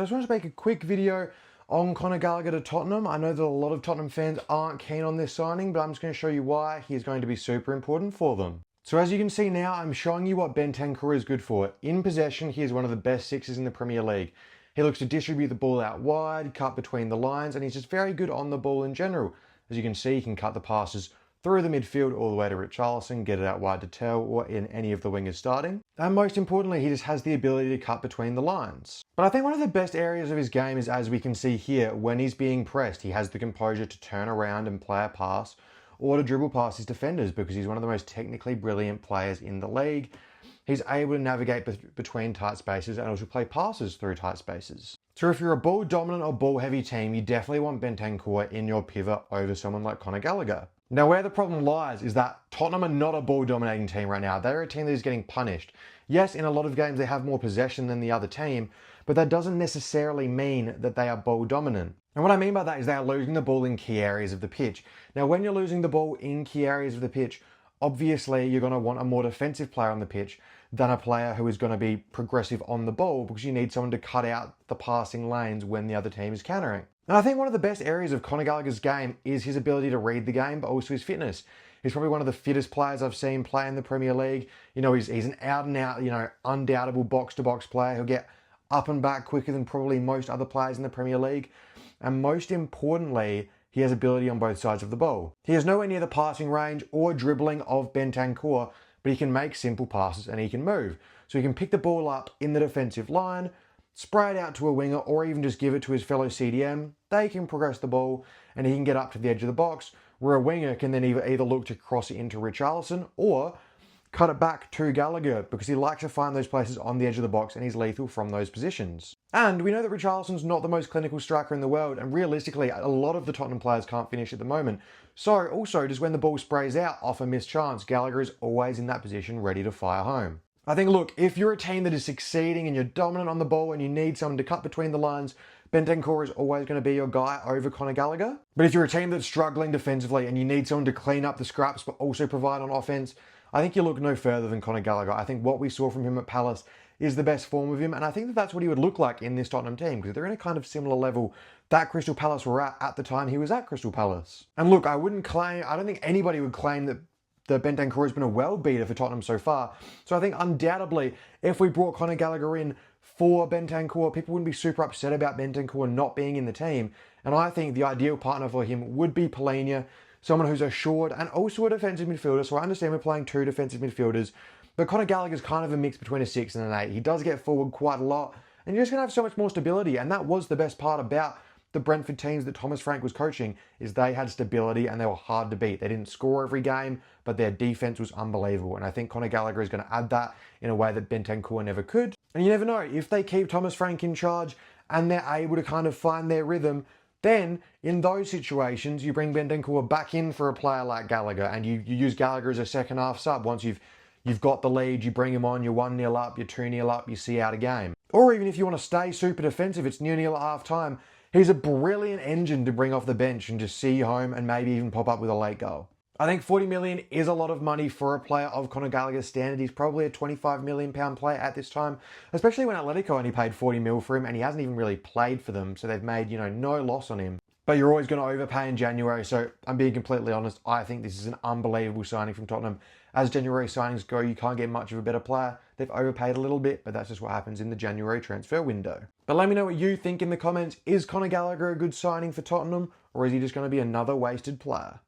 I just wanted to make a quick video on Connor Gallagher to Tottenham. I know that a lot of Tottenham fans aren't keen on this signing, but I'm just going to show you why he is going to be super important for them. So as you can see now, I'm showing you what Bentancur is good for. In possession, he is one of the best sixes in the Premier League. He looks to distribute the ball out wide, cut between the lines, and he's just very good on the ball in general. As you can see, he can cut the passes through the midfield all the way to Richarlison, get it out wide to Tell or in any of the wingers starting. And most importantly, he just has the ability to cut between the lines. But I think one of the best areas of his game is, as we can see here, when he's being pressed, he has the composure to turn around and play a pass or to dribble past his defenders because he's one of the most technically brilliant players in the league. He's able to navigate between tight spaces and also play passes through tight spaces. So if you're a ball dominant or ball heavy team, you definitely want Bentancur in your pivot over someone like Connor Gallagher. Now, where the problem lies is that Tottenham are not a ball-dominating team right now. They're a team that is getting punished. Yes, in a lot of games they have more possession than the other team, but that doesn't necessarily mean that they are ball-dominant. And what I mean by that is they are losing the ball in key areas of the pitch. Now, when you're losing the ball in key areas of the pitch, obviously you're going to want a more defensive player on the pitch than a player who is going to be progressive on the ball because you need someone to cut out the passing lanes when the other team is countering. And I think one of the best areas of Connor Gallagher's game is his ability to read the game, but also his fitness. He's probably one of the fittest players I've seen play in the Premier League. You know, he's an out and out, undoubtable box-to-box player. He'll get up and back quicker than probably most other players in the Premier League. And most importantly, he has ability on both sides of the ball. He is nowhere near the passing range or dribbling of Bentancur, but he can make simple passes and he can move. So he can pick the ball up in the defensive line, spray it out to a winger, or even just give it to his fellow CDM. They can progress the ball and he can get up to the edge of the box, where a winger can then either look to cross it into Richarlison or cut it back to Gallagher because he likes to find those places on the edge of the box and he's lethal from those positions. And we know that Richarlison's not the most clinical striker in the world, and realistically a lot of the Tottenham players can't finish at the moment. So also just when the ball sprays out off a missed chance, Gallagher is always in that position ready to fire home. I think, look, if you're a team that is succeeding and you're dominant on the ball and you need someone to cut between the lines, Bentancur is always going to be your guy over Connor Gallagher. But if you're a team that's struggling defensively and you need someone to clean up the scraps but also provide on offense, I think you look no further than Connor Gallagher. I think what we saw from him at Palace is the best form of him, and I think that that's what he would look like in this Tottenham team because they're in a kind of similar level that Crystal Palace were at the time he was at Crystal Palace. And look, I don't think anybody would claim that Bentancur has been a world beater for Tottenham so far. So I think undoubtedly, if we brought Connor Gallagher in for Bentancur, people wouldn't be super upset about Bentancur not being in the team. And I think the ideal partner for him would be Palhinha, someone who's assured and also a defensive midfielder. So I understand we're playing two defensive midfielders, but Connor Gallagher's kind of a mix between a 6 and an 8. He does get forward quite a lot, and you're just going to have so much more stability. And that was the best part about the Brentford teams that Thomas Frank was coaching, is they had stability and they were hard to beat. They didn't score every game, but their defense was unbelievable. And I think Connor Gallagher is going to add that in a way that Bentancur never could. And you never know, if they keep Thomas Frank in charge and they're able to kind of find their rhythm, then in those situations, you bring Bentancur back in for a player like Gallagher and you use Gallagher as a second half sub. Once you've got the lead, you bring him on, you're 1-0 up, you're 2-0 up, you see out a game. Or even if you want to stay super defensive, it's 0-0 at half time. He's a brilliant engine to bring off the bench and just see you home and maybe even pop up with a late goal. I think 40 million is a lot of money for a player of Connor Gallagher's standard. He's probably a 25 million pound player at this time, especially when Atletico only paid 40 mil for him and he hasn't even really played for them. So they've made, no loss on him. But you're always going to overpay in January. So I'm being completely honest. I think this is an unbelievable signing from Tottenham. As January signings go, you can't get much of a better player. They've overpaid a little bit, but that's just what happens in the January transfer window. But let me know what you think in the comments. Is Connor Gallagher a good signing for Tottenham, or is he just going to be another wasted player?